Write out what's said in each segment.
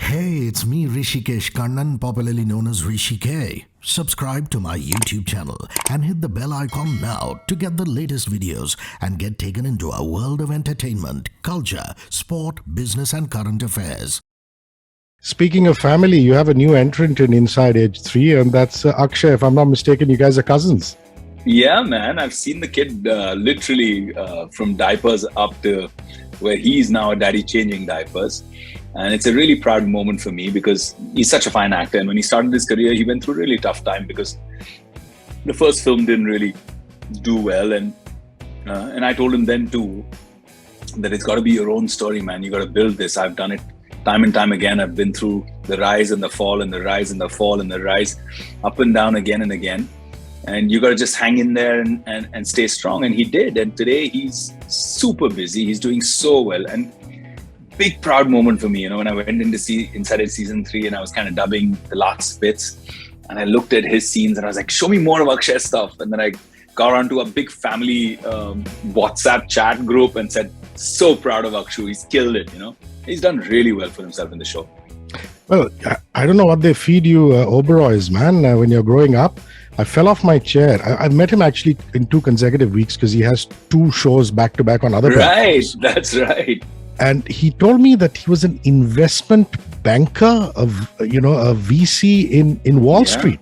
Hey, it's me, Hrishikesh Kannan, popularly known as Hrishi K. Subscribe to my YouTube channel and hit the bell icon now to get the latest videos and get taken into a world of entertainment, culture, sport, business, and current affairs. Speaking of family, you have a new entrant in Inside Age 3, and that's Akshay. If I'm not mistaken, you guys are cousins. Yeah, man. I've seen the kid literally from diapers up to where he's now a daddy changing diapers. And it's a really proud moment for me because he's such a fine actor. And when he started his career, he went through a really tough time because the first film didn't really do well. And I told him then too that it's got to be your own story, man. You got to build this. I've done it time and time again. I've been through the rise and the fall and the rise and the fall and the rise, up and down again and again. And you got to just hang in there and stay strong. And he did. And today he's super busy. He's doing so well. And big proud moment for me, when I went in to see Inside It season 3 and I was kind of dubbing the last bits and I looked at his scenes and I was like, show me more of Akshay's stuff. And then I got onto a big family WhatsApp chat group and said, so proud of Akshu. He's killed it, He's done really well for himself in the show. Well, I don't know what they feed you Oberois, man, when you're growing up. I fell off my chair. I've met him actually in 2 consecutive weeks because he has 2 shows back to back on other platforms. Right, that's right. And he told me that he was an investment banker, a VC in Wall Street.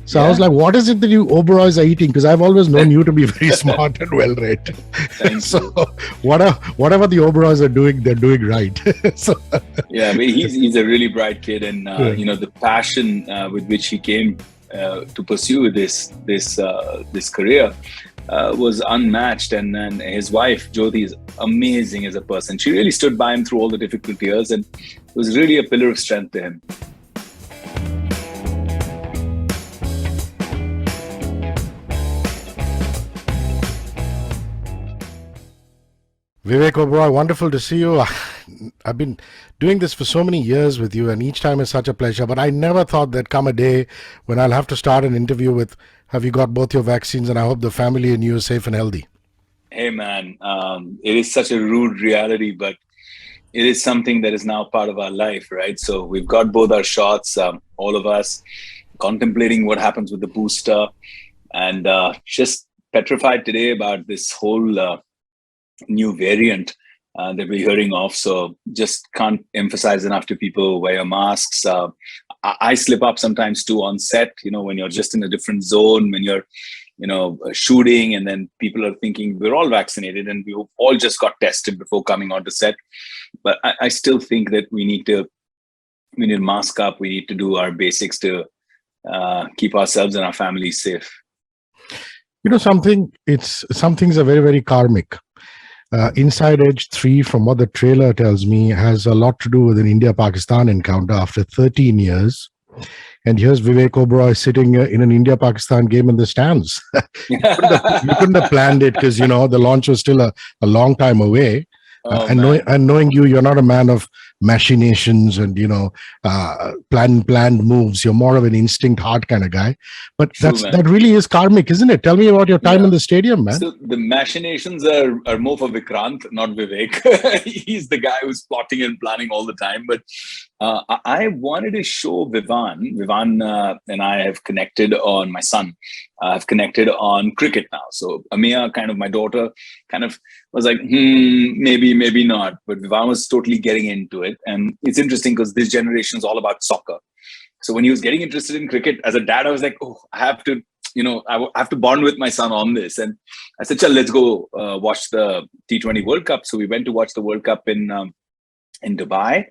So I was like, what is it that you Oberois are eating? Because I've always known you to be very smart and well-read. So whatever the Oberois are doing, they're doing right. Yeah, I mean, he's a really bright kid. And, the passion with which he came to pursue this career was unmatched, and his wife Jyoti is amazing as a person. She really stood by him through all the difficult years and was really a pillar of strength to him. Vivek Oberoi, wonderful to see you. I've been doing this for so many years with you, and each time is such a pleasure. But I never thought there'd come a day when I'll have to start an interview with, have you got both your vaccines? And I hope the family and you are safe and healthy. Hey, man, it is such a rude reality, but it is something that is now part of our life, right? So we've got both our shots, all of us contemplating what happens with the booster, and just petrified today about this whole new variant that we're hearing of. So just can't emphasize enough to people, wear your masks. I slip up sometimes too on set, when you're just in a different zone, when you're, shooting, and then people are thinking we're all vaccinated and we all just got tested before coming onto set. But I still think that we need to mask up. We need to do our basics to keep ourselves and our families safe. Some things are very, very karmic. Inside Edge 3, from what the trailer tells me, has a lot to do with an India-Pakistan encounter after 13 years. And here's Vivek Oberoi sitting in an India-Pakistan game in the stands. You couldn't have planned it because, the launch was still a long time away. Knowing you're not a man of machinations and planned moves. You're more of an instinct heart kind of guy. But that really is karmic, isn't it? Tell me about your time in the stadium, man. So the machinations are more for Vikrant, not Vivek. He's the guy who's plotting and planning all the time. But I wanted to show Vivan. Vivan and I have connected on, my son, I've connected on cricket now. So Amia, kind of my daughter, kind of was like, maybe not. But Vivan was totally getting into it. And it's interesting because this generation is all about soccer. So when he was getting interested in cricket, as a dad, I was like, I have to, I have to bond with my son on this. And I said, let's go watch the T20 World Cup. So we went to watch the World Cup in Dubai.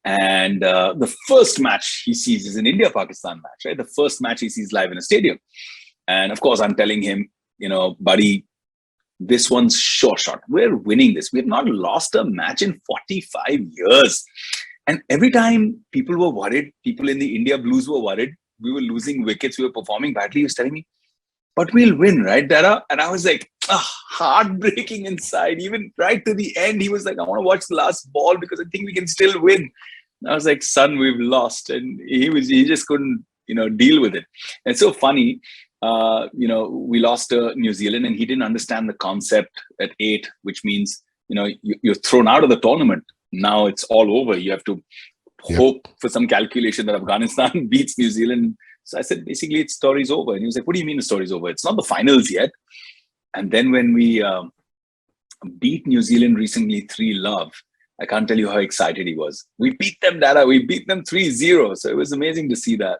And the first match he sees is an India-Pakistan match, right? The first match he sees live in a stadium. And of course, I'm telling him, buddy, this one's sure shot. We're winning this. We have not lost a match in 45 years. And every time people were worried, people in the India Blues were worried, we were losing wickets, we were performing badly, he was telling me, but we'll win, right, Dada? And I was like, heartbreaking inside. Even right to the end, he was like, I want to watch the last ball because I think we can still win. And I was like, son, we've lost. And he just couldn't, deal with it. And it's so funny. We lost to New Zealand and he didn't understand the concept at 8, which means, you're thrown out of the tournament. Now it's all over. You have to hope for some calculation that Afghanistan beats New Zealand. So I said, basically, its story's over. And he was like, what do you mean the story's over? It's not the finals yet. And then when we beat New Zealand recently 3-0, I can't tell you how excited he was. We beat them, Dada. We beat them 3-0. So it was amazing to see that.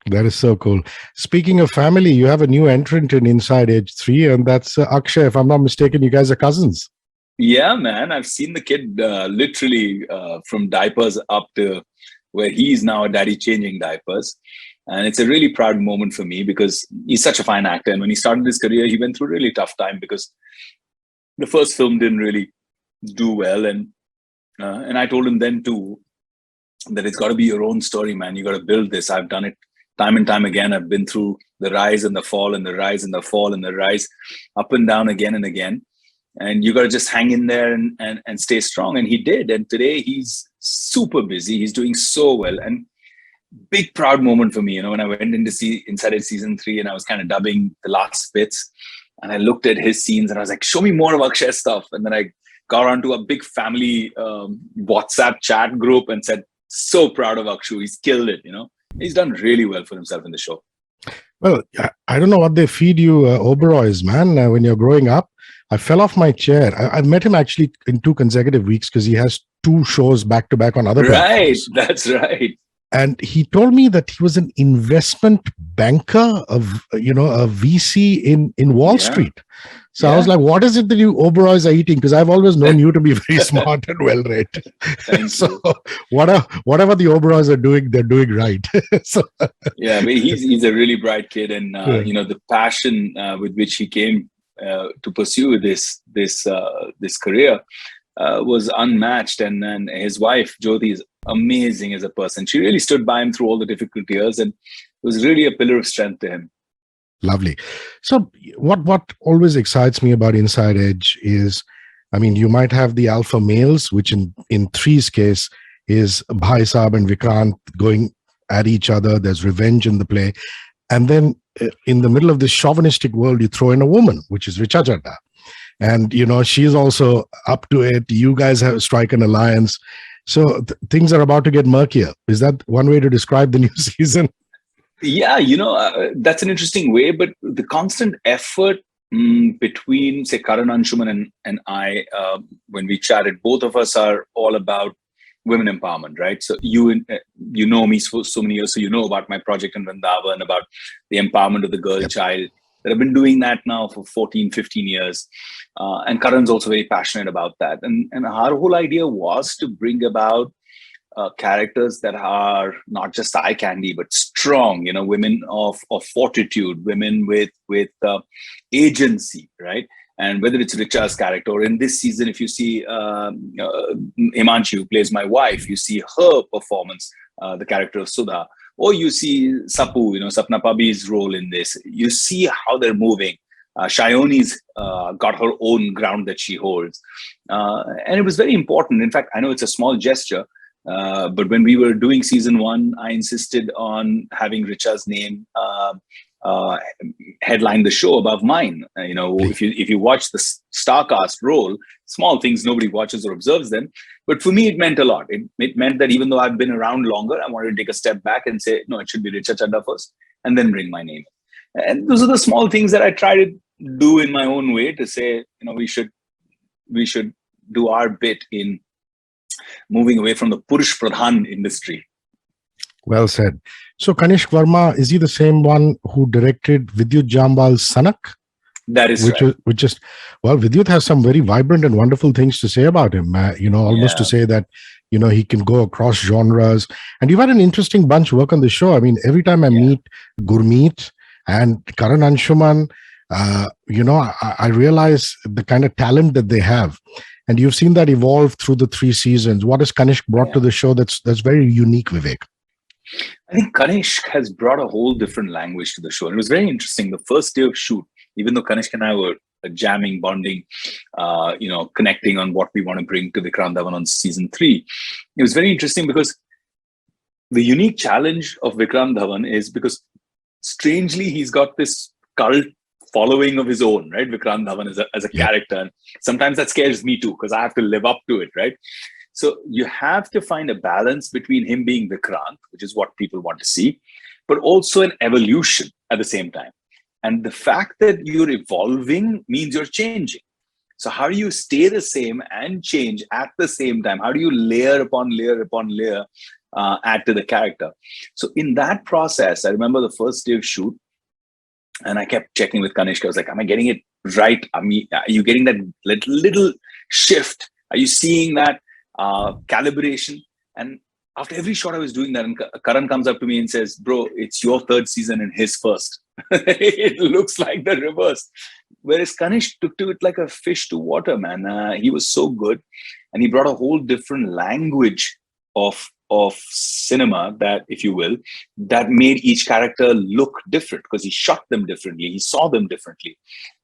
That is so cool. Speaking of family, you have a new entrant in Inside Edge 3, and that's Akshay. If I'm not mistaken, you guys are cousins. Yeah, man. I've seen the kid literally from diapers up to where he's now a daddy changing diapers. And it's a really proud moment for me because he's such a fine actor. And when he started his career, he went through a really tough time because the first film didn't really do well. And I told him then too that it's got to be your own story, man. You got to build this. I've done it time and time again. I've been through the rise and the fall and the rise and the fall and the rise, up and down again and again. And you got to just hang in there and stay strong. And he did. And today he's super busy. He's doing so well. And big proud moment for me, when I went in to see Inside It season 3 and I was kind of dubbing the last bits and I looked at his scenes and I was like, show me more of Akshay's stuff. And then I got onto a big family WhatsApp chat group and said, so proud of Akshu. He's killed it, He's done really well for himself in the show. Well, I don't know what they feed you Oberois, man, when you're growing up. I fell off my chair. I've met him actually in 2 consecutive weeks because he has 2 shows back to back on other platforms. Right, that's right. And he told me that he was an investment banker, a VC in Wall Street. So I was like, what is it that you Oberois are eating? Because I've always known you to be very smart and well-read. So whatever the Oberois are doing, they're doing right. Yeah, I mean, he's a really bright kid. And, the passion with which he came to pursue this career was unmatched. And then his wife, Jyoti, is amazing as a person. She really stood by him through all the difficult years and was really a pillar of strength to him. Lovely. So what always excites me about Inside Edge is, I mean, you might have the alpha males, which in 3's case is Bhai Saab and Vikrant going at each other. There's revenge in the play. And then in the middle of this chauvinistic world, you throw in a woman, which is Richa Chadda. And, she's also up to it. You guys have strike an alliance. So things are about to get murkier. Is that one way to describe the new season? Yeah, that's an interesting way. But the constant effort between, say, Karan Anshuman and I, when we chatted, both of us are all about women empowerment, right? So you know me for so many years, so you know about my project in Vrindavan, about the empowerment of the girl child. That I've been doing that now for 14, 15 years. And Karan's also very passionate about that. And our whole idea was to bring about characters that are not just eye candy, but strong, women of fortitude, women with agency, right? And whether it's Richa's character, or in this season, if you see Himanshu, who plays my wife, you see her performance, the character of Sudha. Or you see Sapu, Sapna Pabi's role in this. You see how they're moving. Shayoni's got her own ground that she holds. And it was very important. In fact, I know it's a small gesture, but when we were doing season 1, I insisted on having Richa's name headline the show above mine. If you watch the Starcast role, small things, nobody watches or observes them. But for me, it meant a lot. It meant that even though I've been around longer, I wanted to take a step back and say, no, it should be Richa Chadda first, and then bring my name. And those are the small things that I try to do in my own way to say, we should do our bit in moving away from the Purush Pradhan industry. Well said. So Kanishk Verma, is he the same one who directed Vidyut Jambal's Sanak? That is right. Vidyut has some very vibrant and wonderful things to say about him. Almost to say that, he can go across genres. And you've had an interesting bunch work on the show. I mean, every time I meet Gurmeet and Karan Anshuman, I realize the kind of talent that they have. And you've seen that evolve through the 3 seasons. What has Kanishk brought to the show that's very unique, Vivek? I think Kanishk has brought a whole different language to the show. And it was very interesting. The first day of shoot, even though Kanishk and I were jamming, bonding, connecting on what we want to bring to Vikrant Dhawan on season 3, it was very interesting because the unique challenge of Vikrant Dhawan is because strangely, he's got this cult following of his own, right? Vikrant Dhawan as a character. And sometimes that scares me too, because I have to live up to it, right? So you have to find a balance between him being Vikrant, which is what people want to see, but also an evolution at the same time. And the fact that you're evolving means you're changing. So how do you stay the same and change at the same time? How do you layer upon layer upon layer add to the character? So in that process, I remember the first day of shoot, and I kept checking with Kanishka. I was like, am I getting it right? I mean, are you getting that little shift? Are you seeing that calibration? And after every shot I was doing that, and Karan comes up to me and says, bro, it's your third season and his first. It looks like the reverse. Whereas Kanish took to it like a fish to water, man. He was so good. And he brought a whole different language of cinema, that, if you will, that made each character look different because he shot them differently. He saw them differently.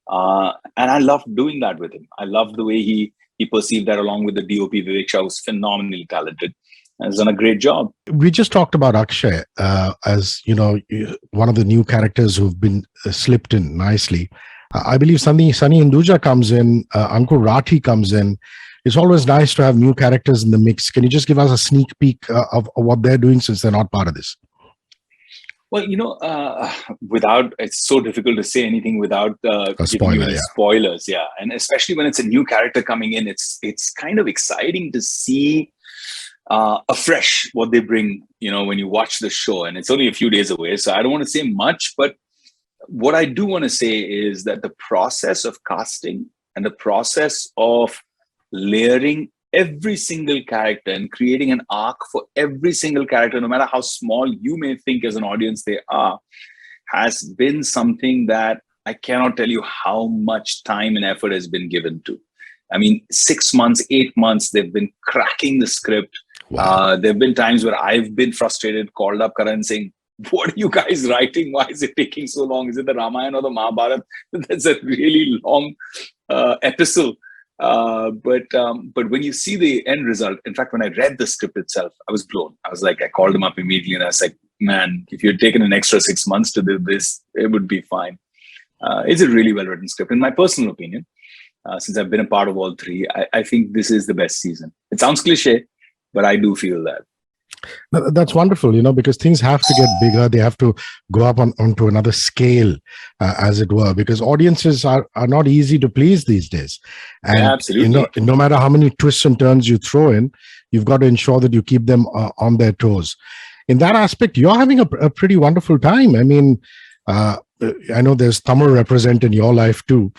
And I loved doing that with him. I loved the way he perceived that, along with the DOP, Vivek Shah, was phenomenally talented. Has done a great job. We just talked about Akshay as, one of the new characters who've been slipped in nicely. I believe Sunny Hinduja comes in, Ankur Rathi comes in. It's always nice to have new characters in the mix. Can you just give us a sneak peek of what they're doing, since they're not part of this? Well, it's so difficult to say anything without giving you spoilers. Yeah. And especially when it's a new character coming in, it's kind of exciting to see afresh what they bring, when you watch the show. And it's only a few days away, so I don't want to say much, but what I do want to say is that the process of casting and the process of layering every single character and creating an arc for every single character, no matter how small you may think as an audience they are, has been something that I cannot tell you how much time and effort has been given to. I mean, 6 months, 8 months, they've been cracking the script. Wow. There have been times where I've been frustrated, called up Karan saying, what are you guys writing? Why is it taking so long? Is it the Ramayana or the Mahabharata? That's a really long epistle. But when you see the end result, in fact, when I read the script itself, I was blown. I was like, I called him up immediately and I was like, man, if you had taken an extra 6 months to do this, it would be fine. It's a really well-written script. In my personal opinion, since I've been a part of all three, I think this is the best season. It sounds cliche, but I do feel that. That's wonderful, because things have to get bigger. They have to go up onto another scale, as it were, because audiences are not easy to please these days. And, yeah, absolutely. No matter how many twists and turns you throw in, you've got to ensure that you keep them on their toes. In that aspect, you're having a pretty wonderful time. I mean, I know there's Tamil represent in your life too,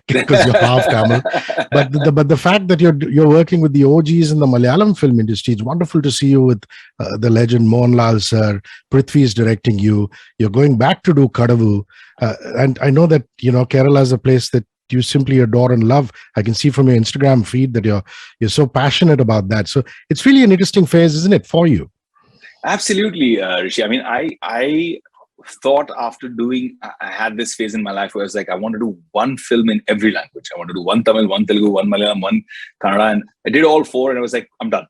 because you're half Tamil. But the fact that you're working with the OGs in the Malayalam film industry, it's wonderful to see you with the legend Mohanlal sir. Prithvi is directing you. You're going back to do Kadavu, and I know that Kerala is a place that you simply adore and love. I can see from your Instagram feed that you're so passionate about that. So it's really an interesting phase, isn't it, for you? Absolutely, Rishi. I mean, I thought after I had this phase in my life where I was like, I want to do one film in every language. I want to do one Tamil, one Telugu, one Malayalam, one Kannada. And I did all four and I was like, I'm done.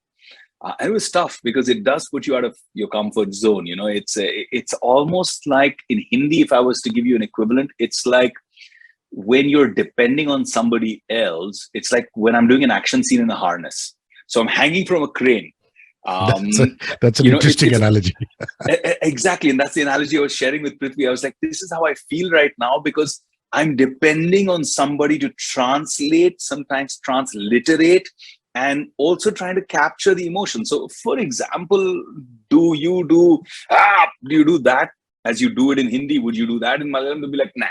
And it was tough because it does put you out of your comfort zone. It's almost like in Hindi, if I was to give you an equivalent, it's like when you're depending on somebody else, it's like when I'm doing an action scene in a harness. So I'm hanging from a crane. That's an interesting analogy. Exactly. And that's the analogy I was sharing with Prithvi. I was like, this is how I feel right now because I'm depending on somebody to translate, sometimes transliterate, and also trying to capture the emotion. So for example, do you do that as you do it in Hindi? Would you do that in Malayalam? They'll be like, nah,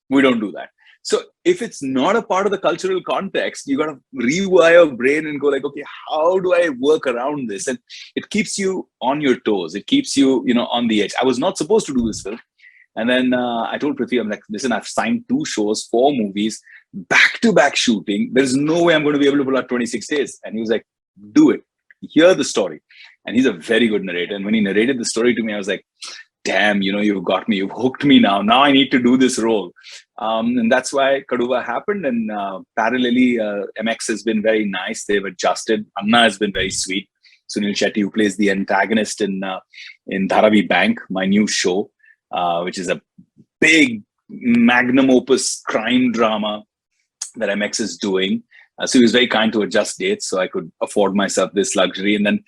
we don't do that. So if it's not a part of the cultural context, you got to rewire your brain and go like, okay, how do I work around this? And it keeps you on your toes. It keeps you, on the edge. I was not supposed to do this film. And then I told Prithvi, I'm like, listen, I've signed 2 shows, 4 movies, back-to-back shooting. There's no way I'm going to be able to pull out 26 days. And he was like, do it. Hear the story. And he's a very good narrator. And when he narrated the story to me, I was like, damn, you've got me, you've hooked me now. Now I need to do this role. And that's why Kaduva happened. And parallelly, MX has been very nice. They've adjusted. Anna has been very sweet. Suniel Shetty, who plays the antagonist in Dharavi Bank, my new show, which is a big magnum opus crime drama that MX is doing. So he was very kind to adjust dates so I could afford myself this luxury. And then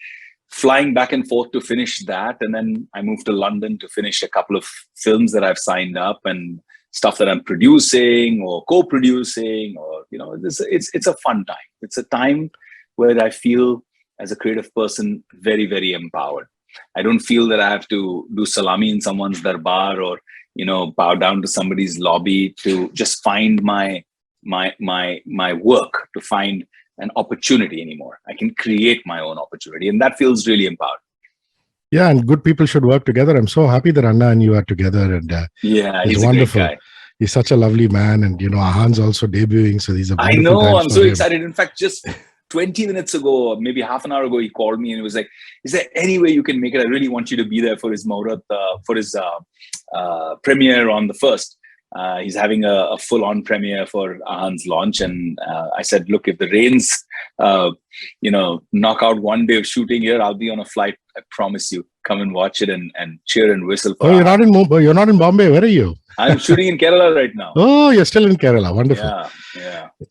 flying back and forth to finish that. And then I moved to London to finish a couple of films that I've signed up and stuff that I'm producing or co-producing, or, you know, it's a fun time. It's a time where I feel as a creative person, very, very empowered. I don't feel that I have to do salami in someone's darbar or, you know, bow down to somebody's lobby to just find my work, to find an opportunity anymore. I can create my own opportunity, and that feels really empowering. Yeah, and good people should work together. I'm so happy that Anna and you are together, and yeah, he's wonderful. A great guy. He's such a lovely man, and you know, Ahan's also debuting, so these are. I know. I'm so excited. In fact, just 20 minutes ago, or maybe half an hour ago, he called me and he was like, "Is there any way you can make it? I really want you to be there for his Muhurat, for his premiere on the 1st." He's having a full-on premiere for Ahan's launch, and I said, "Look, if the rains, you know, knock out one day of shooting here, I'll be on a flight. I promise you. Come and watch it and cheer and whistle for." Oh, you're not in Mumbai. You're not in Bombay. Where are you? I'm shooting in Kerala right now. Oh, you're still in Kerala. Wonderful.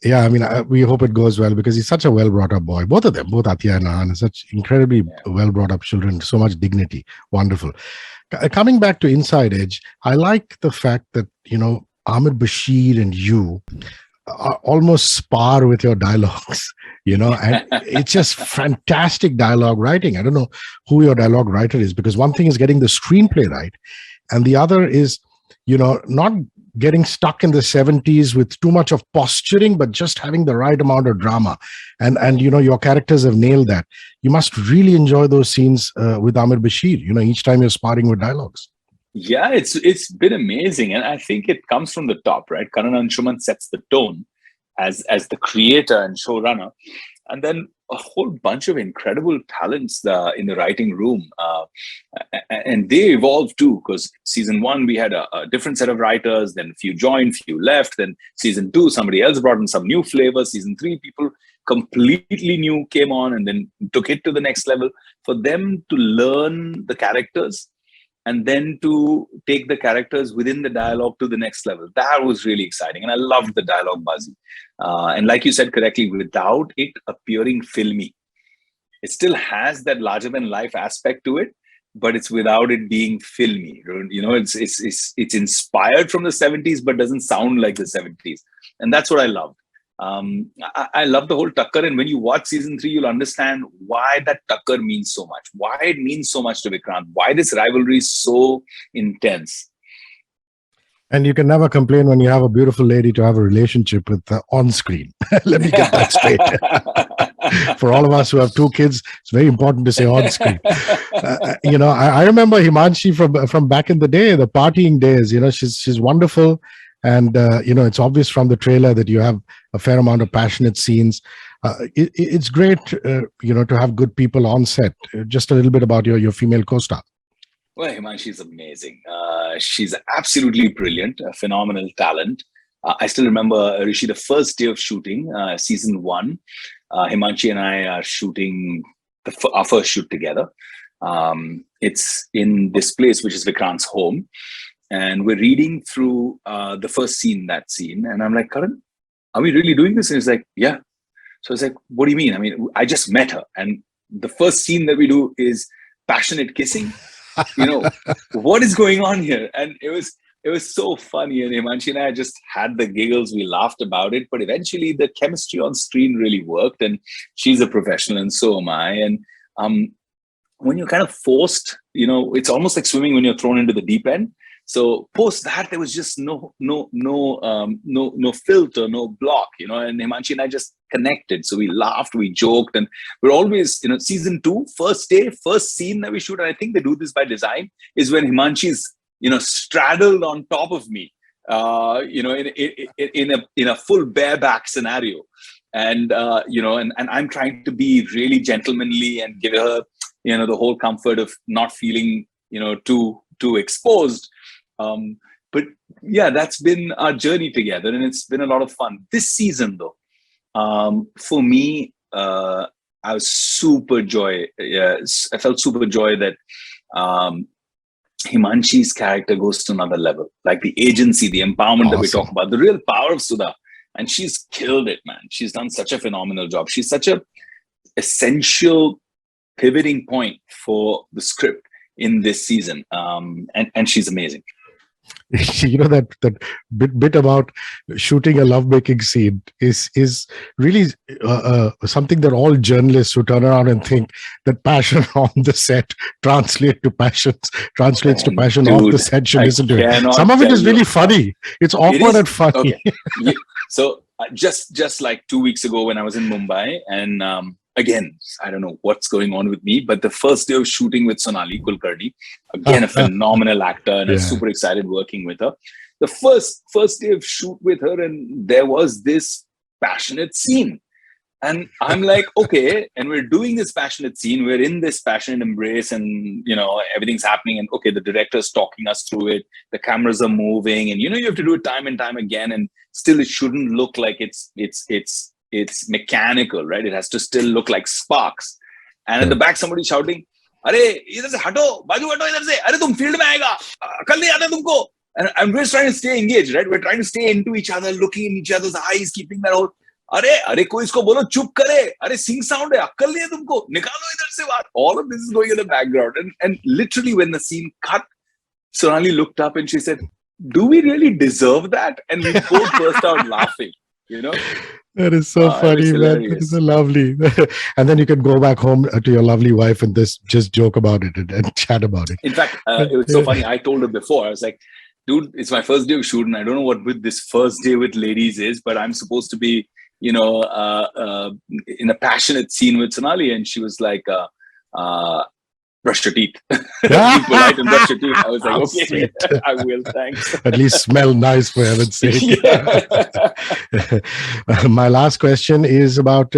Yeah. I mean, we hope it goes well, because he's such a well-brought-up boy. Both of them, both Athiya and Ahan, are such incredibly well-brought-up children. So much dignity. Wonderful. Coming back to Inside Edge, I like the fact that, you know, Amir Bashir and you are almost spar with your dialogues, you know, and it's just fantastic dialogue writing. I don't know who your dialogue writer is, because one thing is getting the screenplay right, and the other is, you know, not getting stuck in the 70s with too much of posturing, but just having the right amount of drama. And you know, your characters have nailed that. You must really enjoy those scenes with Amir Bashir, you know, each time you're sparring with dialogues. Yeah, it's been amazing. And I think it comes from the top, right? Kannan Anshuman sets the tone as the creator and showrunner. And then a whole bunch of incredible talents in the writing room. And they evolved too, because season 1, we had a different set of writers, then a few joined, few left. Then season 2, somebody else brought in some new flavor. Season 3, people completely new came on and then took it to the next level. For them to learn the characters and then to take the characters within the dialogue to the next level, that was really exciting. And I loved the dialogue, Bazi. And like you said correctly, without it appearing filmy, it still has that larger than life aspect to it, but it's without it being filmy. You know, it's inspired from the 70s, but doesn't sound like the 70s. And that's what I loved. I love the whole Takkar, and when you watch season 3, you'll understand why that Takkar means so much, why it means so much to Vikrant, why this rivalry is so intense. And you can never complain when you have a beautiful lady to have a relationship with on screen. Let me get that straight. For all of us who have 2 kids, it's very important to say on screen. You know, I remember Himanshi from back in the day, the partying days. You know, she's wonderful. And, you know, it's obvious from the trailer that you have a fair amount of passionate scenes. It's great, you know, to have good people on set. Just a little bit about your female co-star. Well, Himanshi is amazing. She's absolutely brilliant, a phenomenal talent. I still remember, Hrishi, the first day of shooting, season 1, Himanshi and I are shooting our first shoot together. It's in this place, which is Vikrant's home. And we're reading through the first scene, that scene. And I'm like, Karan, are we really doing this? And he's like, yeah. So it's like, what do you mean? I mean, I just met her. And the first scene that we do is passionate kissing. You know, what is going on here? And it was so funny. And Himanshi and I just had the giggles. We laughed about it. But eventually the chemistry on screen really worked. And she's a professional and so am I. And when you're kind of forced, you know, it's almost like swimming when you're thrown into the deep end. So post that, there was just no filter, no block, you know, and Himanshi and I just connected. So we laughed, we joked, and we're always, you know, season 2, first day, first scene that we shoot, and I think they do this by design, is when Himanshi's, you know, straddled on top of me, you know, in a full bareback scenario. And, you know, and I'm trying to be really gentlemanly and give her, you know, the whole comfort of not feeling, you know, too exposed. But yeah, that's been our journey together, and it's been a lot of fun. This season, though, for me, I was super joy. I felt super joy that Himanshi's character goes to another level, like the agency, the empowerment that we talk about, the real power of Sudha. and she's killed it, man. She's done such a phenomenal job. She's such a essential pivoting point for the script in this season, and she's amazing. That bit about shooting a lovemaking scene is really something that all journalists who turn around and think that passion on the set translates to passion off the set should listen to it. Some of it is really funny. It's awkward and funny. Okay. Yeah. So just like 2 weeks ago when I was in Mumbai, and again, I don't know what's going on with me, but the first day of shooting with Sonali Kulkarni, again, a phenomenal actor, and I'm super excited working with her. The first day of shoot with her, and there was this passionate scene. And I'm like, okay, and we're doing this passionate scene. We're in this passionate embrace, and, everything's happening. And okay, the director's talking us through it. The cameras are moving, and, you have to do it time and time again. And still, it shouldn't look like it's mechanical, right? It has to still look like sparks. And at the back, somebody shouting, "Are, idhar se hato, baju hato idhar se. Are, tum field mein aayega. Akal nahi aata tumko." And we're trying to stay engaged, right? We're trying to stay into each other, looking in each other's eyes, keeping that whole, "Are, koi isko bolo chup kare. Are, sing sound hai. Akal nahi hai tumko. Nikalo idhar se baat." All of this is going in the background. And literally when the scene cut, Sonali looked up and she said, "Do we really deserve that?" And we both burst out laughing, That is so funny, man. That is so lovely. And then you can go back home to your lovely wife and just joke about it and chat about it. In fact, it was so funny. I told her before, I was like, "Dude, it's my first day of shooting. I don't know what with this first day with ladies is, but I'm supposed to be, in a passionate scene with Sonali." And she was like, "Brush your teeth." Be polite and brush your teeth. I was like, "Okay, I will, thanks." At least smell nice, for heaven's sake. My last question is about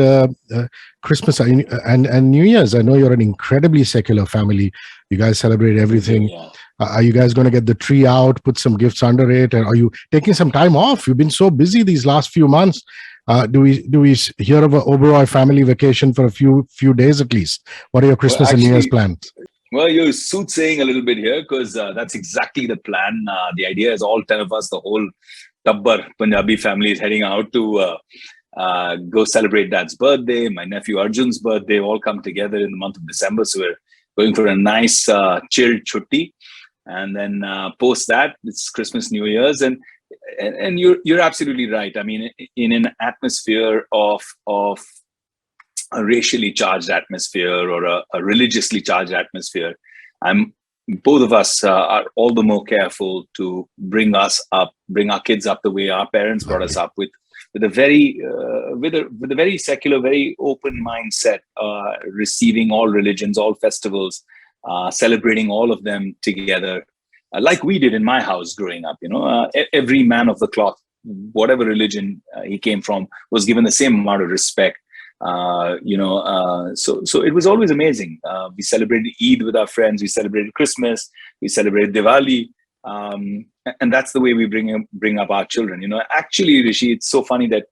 Christmas and New Year's. I know you're an incredibly secular family. You guys celebrate everything. Yeah. Are you guys going to get the tree out, put some gifts under it? And are you taking some time off? You've been so busy these last few months. Do we hear of an Oberoi family vacation for a few days at least? What are your Christmas and New Year's plans? Well, you're soothsaying a little bit here, because that's exactly the plan. The idea is all 10 of us, the whole Tabbar Punjabi family, is heading out to go celebrate Dad's birthday, my nephew Arjun's birthday, all come together in the month of December. So we're going for a nice chilled chutti. And then post that, it's Christmas, New Year's. And you're absolutely right. I mean, in an atmosphere of a racially charged atmosphere or a religiously charged atmosphere, both of us are all the more careful to bring our kids up the way our parents brought us up, with a very secular, very open mindset, receiving all religions, all festivals, celebrating all of them together. Like we did in my house growing up, every man of the cloth, whatever religion he came from, was given the same amount of respect. So it was always amazing. We celebrated Eid with our friends. We celebrated Christmas. We celebrated Diwali. And that's the way we bring up our children. Actually, Hrishi, it's so funny that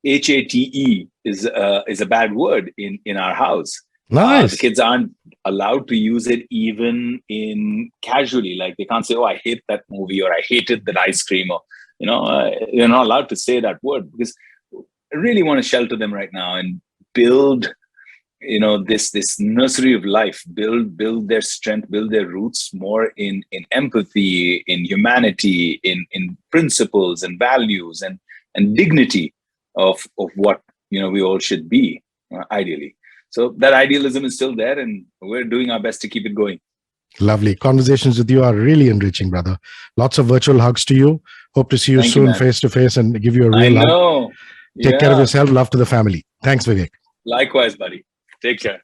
HATE is a bad word in our house. Nice. The kids aren't allowed to use it even in casually. Like, they can't say, "Oh, I hate that movie," or "I hated that ice cream," or you're not allowed to say that word, because I really want to shelter them right now and build this nursery of life, build their strength, build their roots more in empathy, in humanity, in principles and values and dignity of what we all should be, ideally. So that idealism is still there, and we're doing our best to keep it going. Lovely. Conversations with you are really enriching, brother. Lots of virtual hugs to you. Hope to see you soon, face to face, and give you a real hug. Take care of yourself. Love to the family. Thanks, Vivek. Likewise, buddy. Take care.